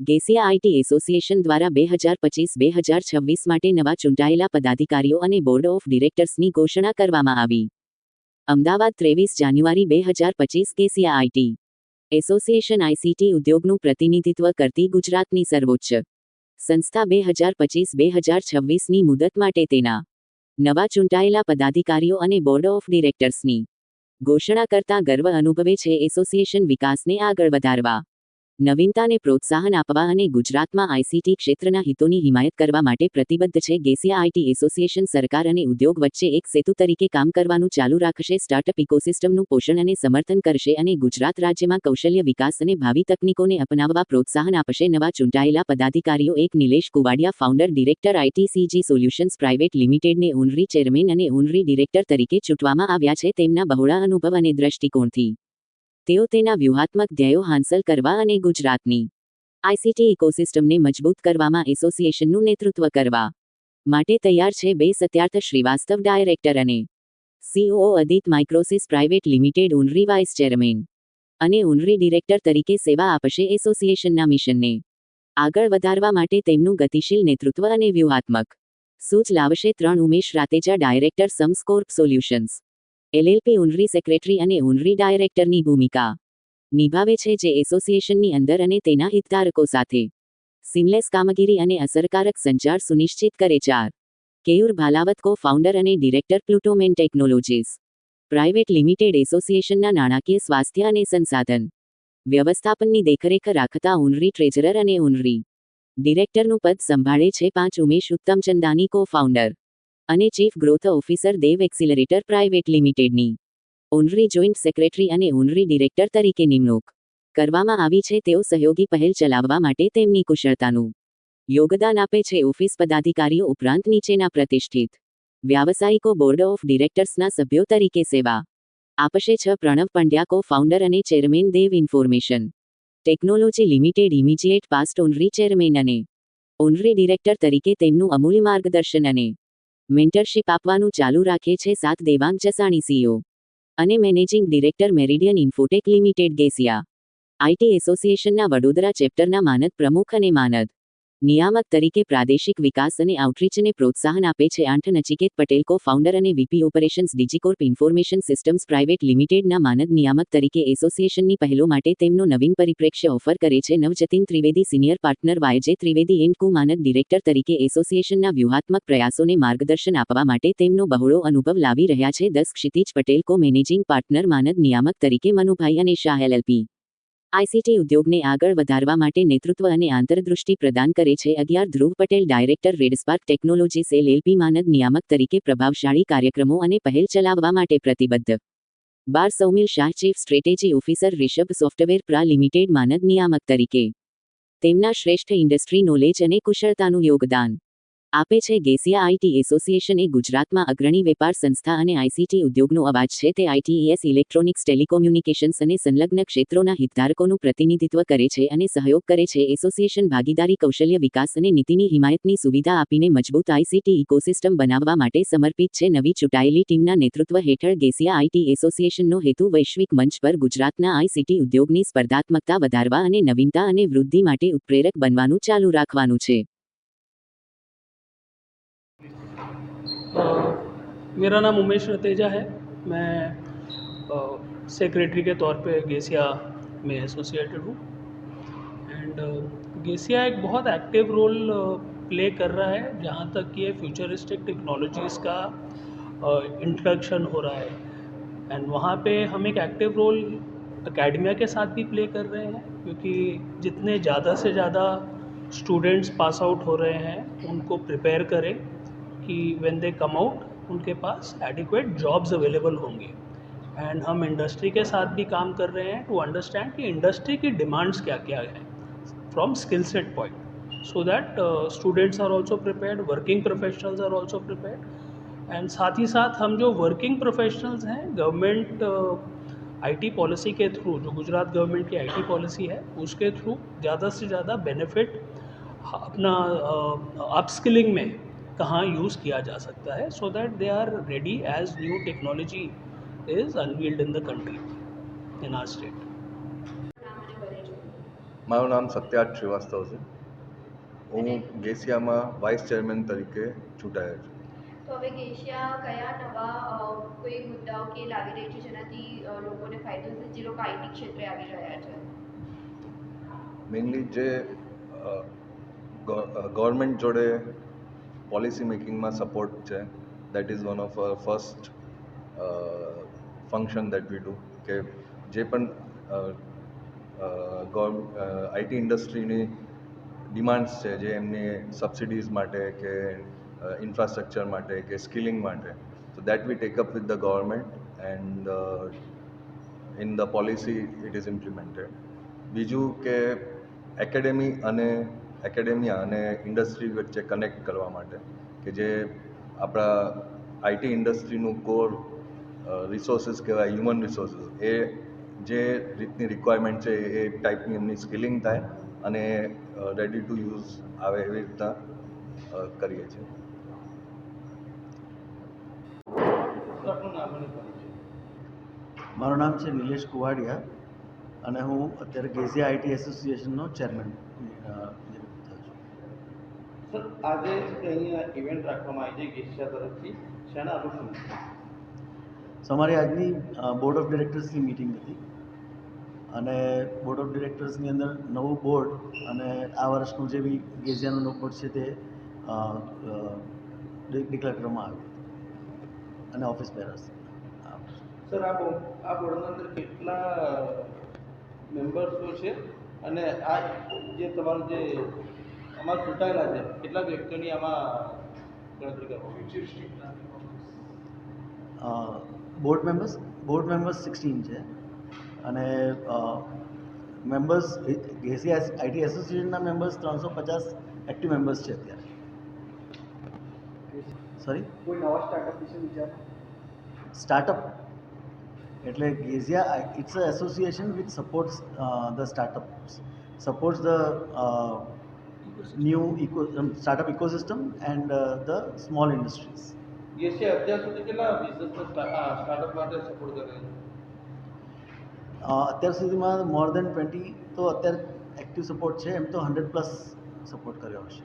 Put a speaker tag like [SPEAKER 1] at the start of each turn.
[SPEAKER 1] ગેસિયા IT association દ્વારા 2025-2026 માટે નવા ચૂંટાયેલા પદાધિકારીઓ અને બોર્ડ ઓફ ડિરેક્ટર્સની ઘોષણા કરવામાં આવી. અમદાવાદ 23 જાન્યુઆરી 2025 ગેસિયા આઈટી એસોસિએશન આઈસીટી ઉદ્યોગનું પ્રતિનિધિત્વ કરતી ગુજરાતની સર્વોચ્ચ સંસ્થા 2025-2026ની મુદત માટે તેના નવા ચૂંટાયેલા પદાધિકારીઓ અને બોર્ડ ઓફ ડિરેક્ટર્સની ઘોષણા કરતા ગર્વ અનુભવે છે. એસોસિએશન વિકાસને આગળ વધારવા, નવીનતાને પ્રોત્સાહન આપવા અને ગુજરાતમાં આઈસીટી ક્ષેત્રના હિતોની હિમાયત કરવા માટે પ્રતિબદ્ધ છે. ગેસિયા આઈટી એસોસિએશન સરકાર અને ઉદ્યોગ વચ્ચે એક સેતુ તરીકે કામ કરવાનું ચાલુ રાખશે, સ્ટાર્ટઅપ ઇકોસિસ્ટમનું પોષણ અને સમર્થન કરશે અને ગુજરાત રાજ્યમાં કૌશલ્ય વિકાસ અને ભાવિ તકનીકોને અપનાવવા પ્રોત્સાહન આપશે. નવા ચૂંટાયેલા પદાધિકારીઓ: એક Nilesh Kuvadiya, founder director, ITCG solutions private લિમિટેડને ઓનરી ચેરમેન અને ઓનરી ડિરેક્ટર તરીકે ચૂંટવામાં આવ્યા છે. તેમના બહોળા અનુભવ અને દ્રષ્ટિકોણથી તેઓ તેના વ્યૂહાત્મક ધ્યેયો હાંસલ કરવા અને ગુજરાતની આઈસીટી ઇકોસિસ્ટમને મજબૂત કરવામાં એસોસિએશનનું નેતૃત્વ કરવા માટે તૈયાર છે. બે સત્યાર્થ શ્રીવાસ્તવ, ડાયરેક્ટર અને COO, Adit Microsys private limited honorary vice chairman અને ઓનરી ડિરેક્ટર તરીકે સેવા આપશે. એસોસિએશનના મિશનને આગળ વધારવા માટે તેમનું ગતિશીલ નેતૃત્વ અને વ્યૂહાત્મક સૂઝ લાવશે. 3 Umesh Rateja, director, Sums corp solutions LLP honorary secretary અને ઓનરી ડાયરેક્ટરની ભૂમિકા નિભાવે છે, જે એસોસિએશનની અંદર અને તેના હિતધારકો સાથે સિમલેસ કામગીરી અને અસરકારક સંચાર સુનિશ્ચિત કરે. 4 કેયુર ભાલાવત, કો ફાઉન્ડર અને ડિરેક્ટર, પ્લુટોમેન ટેકનોલોજીસ પ્રાઇવેટ લિમિટેડ એસોસિએશનના નાણાકીય, સ્વાસ્થ્ય અને સંસાધન વ્યવસ્થાપનની દેખરેખ રાખતા ઓનરી ટ્રેઝરર અને ઓનરી ડિરેક્ટરનું પદ સંભાળે છે. 5 ઉમેશ ઉત્તમચંદાની, કો ફાઉન્ડર અને chief growth officer, Dev accelerator private લિમિટેડની ઓનરી જોઈન્ટ સેક્રેટરી અને ઓનરી ડિરેક્ટર તરીકે નિમણૂક કરવામાં આવી છે. તેઓ સહયોગી પહેલ ચલાવવા માટે તેમની કુશળતાનું યોગદાન આપે છે. ઓફિસ પદાધિકારીઓ ઉપરાંત નીચેના પ્રતિષ્ઠિત વ્યાવસાયિકો બોર્ડ ઓફ ડિરેક્ટર્સના સભ્યો તરીકે સેવા આપશે. 6 પ્રણવ પંડ્યા, કો ફાઉન્ડર અને chairman, Dev information technology limited immediate past honorary chairman અને ઓનરી ડિરેક્ટર તરીકે તેમનું અમૂલ્ય માર્ગદર્શન અને મેન્ટરશિપ આપવાનું ચાલુ રાખે છે. 7 દેવાંગ જસાણી, સીઈઓ અને managing director, Meridian Infotech limited. GESIA IT એસોસિએશનના વડોદરા ચેપ્ટરના માનદ પ્રમુખ અને માનદ નિયામક તરીકે પ્રાદેશિક વિકાસ અને આઉટરીચને પ્રોત્સાહન આપે છે. 8 નચિકેત પટેલ, કો ફાઉન્ડર અને VP operations, Digicorp information systems private લિમિટેડના માનદ નિયામક તરીકે એસોસિએશનની પહેલો માટે તેમનો નવીન પરિપ્રેક્ષ્ય ઓફર કરે છે. 9 Jatin Trivedi, senior partner, Y J Trivedi and co માનદ ડિરેક્ટર તરીકે એસોસિએશનના વ્યૂહાત્મક પ્રયાસોને માર્ગદર્શન આપવા માટે તેમનો બહોળો અનુભવ લાવી રહ્યા છે. 10 ક્ષિતિજ પટેલ, કો મેનેજિંગ પાર્ટનર, માનદ નિયામક તરીકે મનુભાઈ અને શાહ એલએલપી આઈસીટી ઉદ્યોગને આગળ વધારવા માટે નેતૃત્વ અને આંતરદૃષ્ટિ પ્રદાન કરે છે. 11 ધ્રુવ પટેલ, ડાયરેક્ટર, રેડસ્પાર્ક ટેકનોલોજીસ એલએલપી માનદ નિયામક તરીકે પ્રભાવશાળી કાર્યક્રમો અને પહેલ ચલાવવા માટે પ્રતિબદ્ધ. 12 Saumil Shah, chief strategy officer, Rishabh software પ્રા લિમિટેડ માનદ નિયામક તરીકે તેમના શ્રેષ્ઠ ઇન્ડસ્ટ્રી નોલેજ અને કુશળતાનું યોગદાન આપે છે. ગેસિયા આઈટી એસોસિએશન એ ગુજરાતમાં અગ્રણી વેપાર સંસ્થા અને આઈસીટી ઉદ્યોગનો અવાજ છે. તે આઈટીઈએસ, ઇલેક્ટ્રોનિક્સ, ટેલિકોમ્યુનિકેશન્સ અને સંલગ્ન ક્ષેત્રોના હિતધારકોનું પ્રતિનિધિત્વ કરે છે અને સહયોગ કરે છે. એસોસિએશન ભાગીદારી, કૌશલ્ય વિકાસ અને નીતિની હિમાયતની સુવિધા આપીને મજબૂત આઈસીટી ઇકોસિસ્ટમ બનાવવા માટે સમર્પિત છે. નવી ચૂંટાયેલી ટીમના નેતૃત્વ હેઠળ ગેસિયા આઈટી એસોસિએશનનો હેતુ વૈશ્વિક મંચ પર ગુજરાતના આઈસીટી ઉદ્યોગની સ્પર્ધાત્મકતા વધારવા અને નવીનતા અને વૃદ્ધિ માટે ઉત્પ્રેરક બનવાનું ચાલુ રાખવાનું છે.
[SPEAKER 2] मेरा नाम उमेश रतेजा है। मैं सेक्रेटरी के तौर पे गेसिया में एसोसिएटेड हूँ एंड गेसिया एक बहुत एक्टिव रोल प्ले कर रहा है जहाँ तक ये फ्यूचरिस्टिक टेक्नोलॉजीज़ का इंट्रोडक्शन हो रहा है एंड वहाँ पे हम एक एक्टिव रोल एकेडमिया के साथ भी प्ले कर रहे हैं क्योंकि जितने ज़्यादा से ज़्यादा स्टूडेंट्स पास आउट हो रहे हैं उनको प्रिपेयर करें कि व्हेन दे कम आउट उनके पास एडिक्वेट जॉब्स अवेलेबल होंगे एंड हम इंडस्ट्री के साथ भी काम कर रहे हैं टू अंडरस्टैंड कि इंडस्ट्री की डिमांड्स क्या क्या है from skill set point so that students are also prepared, working professionals are also prepared and साथ ही साथ हम जो वर्किंग प्रोफेशनल्स हैं गवर्नमेंट आईटी पॉलिसी के थ्रू, जो गुजरात गवर्नमेंट की आईटी पॉलिसी है उसके थ्रू ज़्यादा से ज़्यादा बेनिफिट अपना अपस्किलिंग में कहाँ यूज़ किया जा सकता है so that they are ready as new technology is unveiled in the country in our state.
[SPEAKER 3] મારું નામ સત્યાર્થ શ્રીવાસ્તવ છે. હું ગેસિયામાં વાઇસ ચેરમેન તરીકે ચૂંટાયો છું.
[SPEAKER 4] તો હવે ગેશિયા કયા નવા કોઈ મુદ્દાઓ કે લાવી રહી છે જેનાથી લોકોને ફાયદો થશે જે લોકો આઈટી ક્ષેત્રે આવી રહ્યા છે?
[SPEAKER 3] મેઇનલી જે ગવર્મેન્ટ જોડે પોલિસી મેકિંગમાં સપોર્ટ છે, that is one of first function that we do, કે જે પણ આઈટી ઇન્ડસ્ટ્રીની ડિમાન્ડ્સ છે, જે એમની સબસિડીઝ માટે કે ઇન્ફ્રાસ્ટ્રક્ચર માટે કે સ્કિલિંગ માટે, so that we take up with the government and in the policy it is implemented. બીજું કે એકેડેમિયા અને ઇન્ડસ્ટ્રી વચ્ચે કનેક્ટ કરવા માટે, કે જે આપણા આઈટી ઇન્ડસ્ટ્રીનું કોર રિસોર્સિસ કહેવાય, હ્યુમન રિસોર્સિસ, એ જે રીતની રિક્વાયરમેન્ટ છે એ ટાઈપની એમની સ્કિલિંગ થાય અને રેડી ટુ યુઝ આવે એવી રીતના કરીએ છીએ.
[SPEAKER 5] મારું નામ છે નિલેશ કુવાડિયા અને હું અત્યારે ગેઝિયા આઈટી એસોસિએશનનો ચેરમેન નિયુક્ત થયો છું.
[SPEAKER 6] સર, આજે અહીંયા ઇવેન્ટ રાખવામાં આવી છે ગેશિયા તરફથી, શેના અનુસંધાને?
[SPEAKER 5] સો અમારી આજની બોર્ડ ઓફ ડિરેક્ટર્સની મિટિંગ હતી અને બોર્ડ ઓફ ડિરેક્ટર્સની અંદર નવું બોર્ડ અને આ વર્ષનું જે બી ગેઝિયાનું નવું બોર્ડ છે તે ડિક્લેર કરવામાં આવ્યું અને ઓફિસ બેરર્સ.
[SPEAKER 6] સર, આ બોર્ડની અંદર કેટલા મેમ્બર્સો છે અને આ જે તમારું જે આમાં ચૂંટાયેલા છે કેટલા વ્યક્તિઓની આમાં ગણતરી કરવામાં?
[SPEAKER 5] બોર્ડ મેમ્બર્સ 16 છે અને મેમ્બર્સ ગેઝિયા આઈટી એસોસિએશનના મેમ્બર્સ 350 એક્ટિવ મેમ્બર્સ છે અત્યારે. સોરી,
[SPEAKER 6] કોઈ નવા સ્ટાર્ટઅપ વિશે વિચાર?
[SPEAKER 5] સ્ટાર્ટઅપ એટલે GESIA it's a association which supports the startups, supports the new startup ecosystem and the small industries.
[SPEAKER 6] GESIA અત્યાર સુધી કેટલા બિઝનેસ સ્ટાર્ટઅપ માટે સપોર્ટ કરે છે?
[SPEAKER 5] અત્યાર સુધીમાં મોર દેન 20 તો અત્યારે એક્ટિવ સપોર્ટ છે, એમ તો 100+ સપોર્ટ કર્યો હશે.